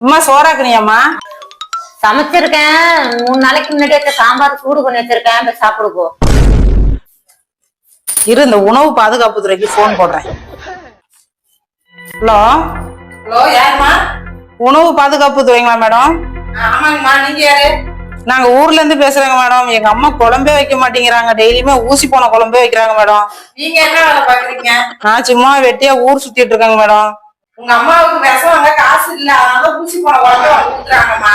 அம்மா சோறாக்குனியாம்மா? சமைச்சிருக்கேன். 3 நாளைக்கு முன்னாடி சாம்பார் சூடு பண்ணி வச்சிருக்கேன். சாப்பிடுப்போ. இரு, இந்த உணவு பாதுகாப்பு துறைக்கு போன் போடுறேன். ஹலோ ஹலோ, யாருமா? உணவு பாதுகாப்பு துறைங்களா மேடம்? ஆமாங்கம்மா, நீங்க யாரு? நாங்க ஊர்ல இருந்து பேசுறேங்க மேடம். எங்க அம்மா குழம்பே வைக்க மாட்டேங்கிறாங்க. டெய்லியுமே ஊசி போன குழம்பே வைக்கிறாங்க மேடம். நீங்க என்ன வேலை பாக்குறீங்க? நான் சும்மா வெட்டியா ஊர் சுத்திட்டு இருக்கேங்க மேடம். உங்க அம்மாவுக்கு விஷம் வாங்க காசு இல்ல, அதனால ஊசி போன குழம்பு அவங்க ஊத்துறாங்கம்மா.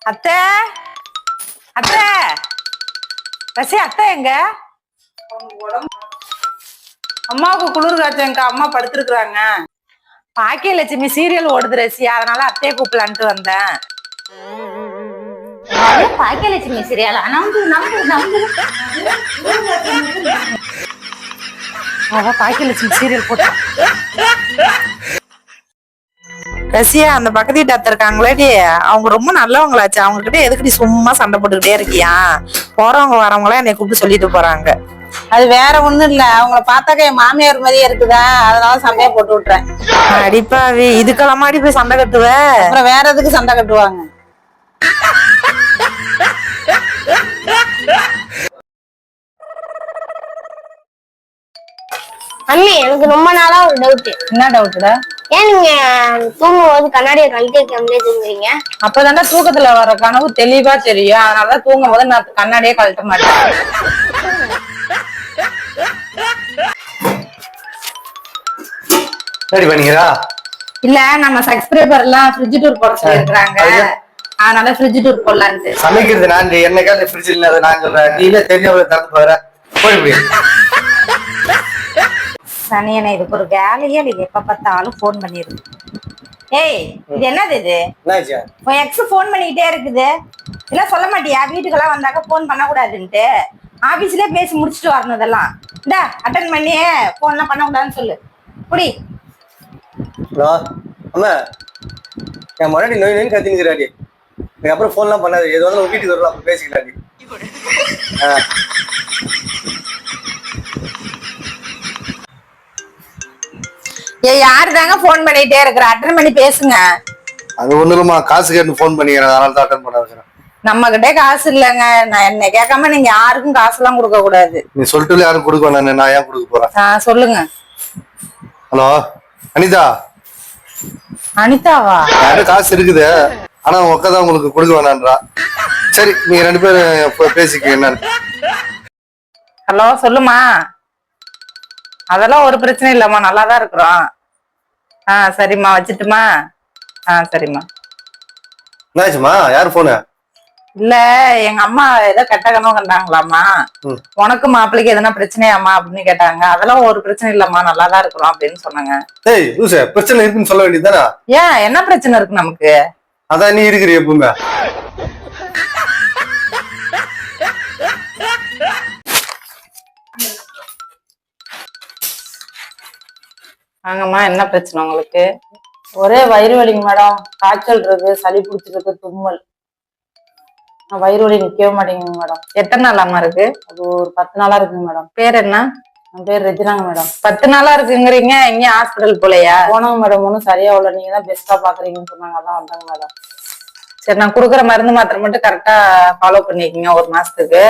அத்தை அத்தை ரசி, அத்தை எங்க? அம்மாவுக்கு குளிர் காய்ச்சங்கக்கா, அம்மா படுத்திருக்கிறாங்க. பாக்கியலட்சுமி சீரியல் ஓடுது ரசி, அதனால அத்தையை கூப்பிடலான்ட்டு வந்தேன். பாக்கியலட்சுமி சீரியலா? நம்பு நம்பு நம்பு. பாக்கியலட்சுமி சீரியல் போட்டா ரசியா, அந்த பக்கத்து வீட்டு அத்தை இருக்காங்களேடி, அவங்க ரொம்ப நல்லவங்களாச்சு. அவங்க கிட்ட எதுக்குடி சும்மா சண்டை போட்டுக்கிட்டே இருக்கியா? போறவங்க வரவங்களா என்னை கூப்பிட்டு சொல்லிட்டு போறாங்க. அது வேற ஒண்ணும் இல்ல, அவங்கள பார்த்தாக்க என் மாமியார் மாதிரியே இருக்குதா, அதனால சண்டையை போட்டு விட்டுறேன். அடிப்பாவி, இதுக்கெல்லாமாடி போய் சண்டை கட்டுவ? அப்புறம் வேற எதுக்கு சண்டை கட்டுவாங்க? அண்ணி, எனக்கு ரொம்ப நாளா ஒரு டவுட். என்ன டவுட்டுடா? ஏன் நீங்க தூங்கும்போது கண்ணாடியை கழட்டி வைக்காமலே தூங்குறீங்க? அப்பதானே தூக்கத்துல வர கனவு தெளிவா தெரியும். அதனாலதான் தூங்கும் போது நான் கண்ணாடியே கழட்ட மாட்டேன். ரெடி பண்ணீங்களா? இல்ல, நம்ம சப்ஸ்கிரைபர் எல்லாம் ஃப்ரிட்ஜ் டூர் போட சொல்லிருக்காங்க, அதனால ஃப்ரிட்ஜ் டூர் போடலான்ட்டு. சமைக்கிறது நான் என்னைக்கா ஃப்ரிட்ஜ் இல்லாத நான் சொல்றேன். நீ தெரிஞ்சவங்க திறந்து போற போய் முடியும். சனியனை, இதுக்கு ஒரு வேலையே இல்லை. எப்ப பார்த்தாலும் போன் பண்ணிருக்கு. ஏய், இது என்னது? இது உன் எக்ஸ் போன் பண்ணிக்கிட்டே இருக்குது. இதெல்லாம் சொல்ல மாட்டியா? வீட்டுக்கெல்லாம் வந்தாக்க போன் பண்ணக்கூடாதுன்ட்டு. ஆபீஸ்லயே பேசி முடிச்சுட்டு வரணும். இதெல்லாம் இந்த அட்டன் பண்ணி போன்லாம் பண்ணக்கூடாதுன்னு சொல்லு. புடி. ஹலோ அம்மா, என் முன்னாடி நோய் நோய் கத்தினுக்கிறாடி. அப்புறம் போன்லாம் பண்ணாது. எது வந்து வீட்டுக்கு வரலாம், அப்புறம் பேசிக்கலாடி. யாரு தாங்க போன் பண்ணிட்டே இருக்கிற? அட்டன் பண்ணி பேசுங்க. அது ஒண்ணு இல்லம்மா, காசு கேட்டு போன் பண்ணிக்கிறேன், அதனால தான் அட்டன் பண்ண வைக்கிறேன். நம்ம கிட்டே காசு இல்லைங்க. நான் என்ன கேட்காம நீங்க யாருக்கும் காசு எல்லாம் கொடுக்க கூடாது. நீ சொல்லிட்டு யாரும் கொடுக்க வேணாம், நான் ஏன் கொடுக்க போறேன்? சொல்லுங்க. ஹலோ அனிதா. அனிதாவா? யாரும் காசு இருக்குது, ஆனா உக்கதான் உங்களுக்கு கொடுக்க வேணான்றா. சரி, நீங்க 2 பேரும் பேசிக்க என்னன்னு. ஹலோ, சொல்லுமா. அதெல்லாம் ஒரு பிரச்சனை இல்லம்மா, நல்லாதான் இருக்கிறோம். சரிம்மா, வச்சுட்டுமா? சரிம்மா. என்னாச்சுமா? யாரு போன? இல்ல, எங்க அம்மா ஏதோ கெட்ட கனவு கண்டாங்களாமா. உனக்கு மாப்பிள்ளைக்கு எதனா பிரச்சனையாமா அப்படின்னு கேட்டாங்க. அதெல்லாம் ஒரு பிரச்சனை இல்லம்மா, நல்லாதான் இருக்கிறோம் அப்படின்னு சொன்னாங்க. ஏய் லூசு, பிரச்சனை இருக்குன்னு சொல்ல வேண்டியதுதானே? ஏன், என்ன பிரச்சனை இருக்கு நமக்கு? அதான் நீ இருக்கிற எப்பவுமே. வாங்கம்மா, என்ன பிரச்சனை உங்களுக்கு? ஒரே வயிறு வலிங்க மேடம். காய்ச்சல் இருக்கு, சளி பிடிச்சிருக்கு, தும்மல். வயிறு வலி நிக்கவே மாட்டேங்குங்க மேடம். எத்தனை நாளாமா இருக்கு? அது ஒரு 10 நாளா இருக்குங்க மேடம். பேர் என்ன? என் பேர் ரெஜினாங்க மேடம். 10 நாளா இருக்குங்கிறீங்க, எங்கேயும் ஹாஸ்பிட்டல் போலையா? போனாங்க மேடம், ஒன்றும் சரியா உள்ள. நீங்க தான் பெஸ்டா பாக்குறீங்கன்னு சொன்னாங்க, அதான் வந்தாங்க மேடம். சரி, நான் கொடுக்குற மருந்து மாத்திரை மட்டும் கரெக்டா ஃபாலோ பண்ணிக்கோங்க 1 மாசத்துக்கு.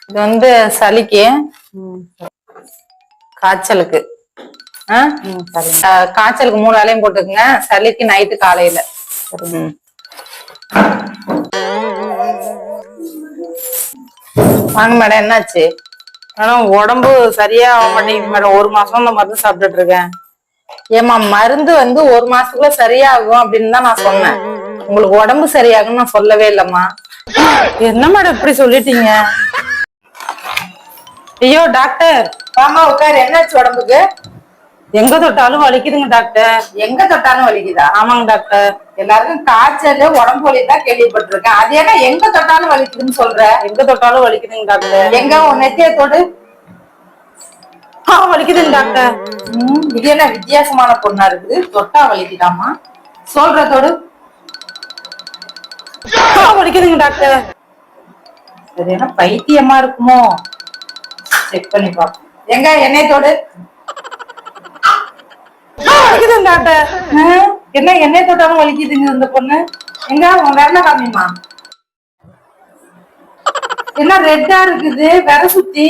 இது வந்து சளிக்கு, காய்ச்சலுக்கு. காய்ச்சலுக்கு 3 வேளையும் போட்டுக்குங்க. சளிக்கு நைட்டு காலையில. வாங்க மேடம், என்னாச்சு மேடம்? உடம்பு சரியா ஆக மாட்டேங்குது மேடம். 1 மாசம் இந்த மருந்து சாப்பிட்டுட்டு இருக்கேன். ஏமா, மருந்து வந்து 1 மாசத்துக்குள்ள சரியாகும் அப்படின்னு தான் நான் சொன்னேன். உங்களுக்கு உடம்பு சரியாகும்னு நான் சொல்லவே இல்லம்மா. என்ன மேடம் இப்படி சொல்லிட்டீங்க? ஐயோ டாக்டர், வாமா உட்காரு. என்னாச்சு உடம்புக்கு? எங்க தொட்டாலும் வலிக்குதுங்க டாக்டர். எங்க தொட்டாலும் வலிக்குதா? ஆமாங்க டாக்டர். எல்லாருக்கும் காய்ச்சல், உடம்பு வலி தான் கேள்விப்பட்டிருக்கேன். அது என்ன எங்க தொட்டாலும் வலிக்குதுன்னு சொல்ற? எங்க தொட்டாலும் வலிக்குதுங்க டாக்டர். எங்க உன் நெத்திய தொடு. வலிக்குதுங்க டாக்டர். இது என்ன வித்தியாசமான பொண்ணா இருக்குது? தொட்டா வலிக்குதாமா? சொல்ற தொடு. வலிக்குதுங்க டாக்டர். சரி, என்ன பைத்தியமா இருக்குமோ? செக் பண்ணி பாப்போம். எங்க எண்ணெய் தொடு. டாக்டர். என்ன எண்ணெய் தொட்டாலும் வலிக்குதுங்க இந்த பொண்ணு. எங்க உன் விரல காமிமா. என்ன ரெட்டா இருக்குது விர சுத்தி.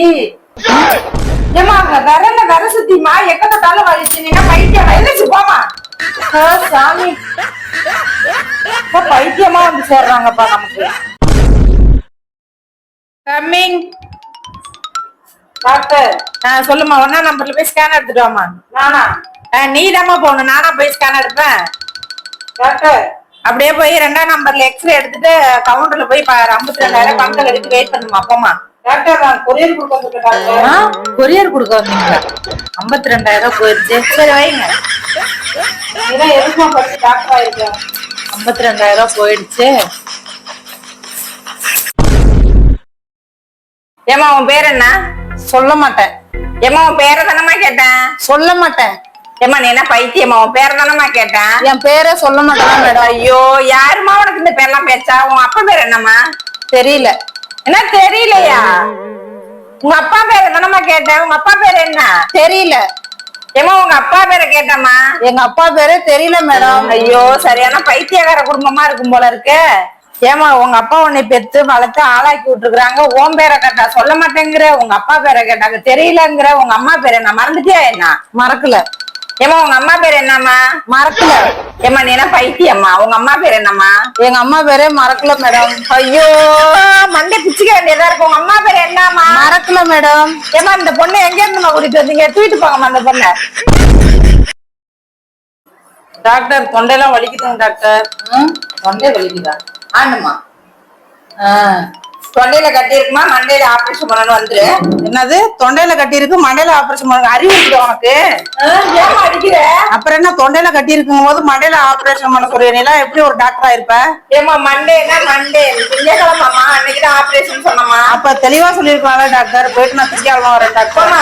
ஏமா விரல விர சுத்திமா எக்க தொட்டாலும் வலிச்சு. நீங்க பைத்தியம் வயலுச்சு போமா. சாமி பைத்தியமா வந்து சேர்றாங்கப்பா நமக்கு. Coming doctor. சொல்லுமா, 1ஆம் நம்பர்ல போய் ஸ்கேன் எடுத்துட்டு வாமா. நானா? நீ தாம்மா போகணும், நானா போய் ஸ்கேன் எடுப்பேன் டாக்டர். அப்படியே போய் 2ஆம் நம்பர்ல எக்ஸ்ரே எடுத்துட்டு கவுண்டர்ல போய் 52,000 கணக்கில் எடுத்து வெயிட் பண்ணுமா. போமா டாக்டர். நான் கொரியர் கொடுக்க வந்துட்டேன். கொரியர் கொடுக்க வந்தீங்களா? 52,000 போயிருச்சு. சரி வைங்க. இதான் எதுக்குமா படிச்சு டாக்டர் ஆயிருக்கேன். 52,000 போயிடுச்சு. ஏமா உன் பேர் என்ன? சொல்ல மாட்டேன். ஏமா உன் பேரை தானமா கேட்டேன். சொல்ல மாட்டேன். ஏமா நீ என்ன பைத்தியமா? உன் பேரை தானமா கேட்டேன். என் பேரை சொல்ல மாட்டேன் மேடம். ஐயோ யாருமா உனக்கு இந்த பேர்லாம் பேச்சா? உன் அப்பா பேர் என்னம்மா? தெரியல. என்ன தெரியலையா? உங்க அப்பா பேரை தானமா கேட்டேன். உங்க அப்பா பேர் என்ன? தெரியல. ஏமா உங்க அப்பா பேரை கேட்டம்மா. எங்க அப்பா பேரே தெரியல மேடம். ஐயோ சரியான பைத்தியக்கார குடும்பமா இருக்கும் போல இருக்கு. ஏமா உங்க அப்பா உன்னை பெத்து வளர்த்து ஆளாக்கி விட்டுருக்காங்க. உன் பேரை கேட்டா சொல்ல மாட்டேங்கிற. உங்க அப்பா பேரை கேட்டாங்க தெரியலங்கிற. உங்க அம்மா பேர் என்ன மறந்துட்டியா? என்ன மறக்கல. ஏமா உங்க அம்மா பேர் என்னம்மா? மறக்கல. ஏமா நீ என்ன பைத்தியம்மா? உங்க அம்மா பேர் என்னம்மா? எங்க அம்மா பேரே மறக்கல மேடம். ஐயோ மண்டை பிச்சுக்க வேண்டியதா இருக்கு. உங்க அம்மா பேர் என்னம்மா? மறக்கல மேடம். ஏமா இந்த பொண்ணு எங்க இருந்துமா கூட்டிட்டு வந்தீங்க? தூக்கிட்டு போங்கம்மா அந்த பொண்ணை. டாக்டர் தொண்டையெல்லாம் வலிக்குதுங்க டாக்டர். தொண்டை வலிக்குதா? ஆண்டுமா. தொண்டையில கட்டி இருக்குமா? மண்டையில ஆபரேஷன் பண்ணணும் வந்துரு. என்னது தொண்டையில கட்டி இருக்கு மண்டையில ஆபரேஷன் பண்ணணும்? அறிவு இருக்கு உனக்கு? ஏமா அடிக்கிற? அப்புறம் என்ன தொண்டையில கட்டி இருக்கும் போது மண்டையில ஆபரேஷன் பண்ண சொல்ற? நீ எப்படி ஒரு டாக்டரா இருப்ப? ஏமா மண்டேனா மண்டே திங்கக்கிழமாமா அன்னைக்குதான் ஆபரேஷன் சொன்னமா. அப்ப தெளிவா சொல்லிருக்கலாம்ல டாக்டர். போயிட்டு நான் திங்கக்கிழமை வரேன் டாக்டர்.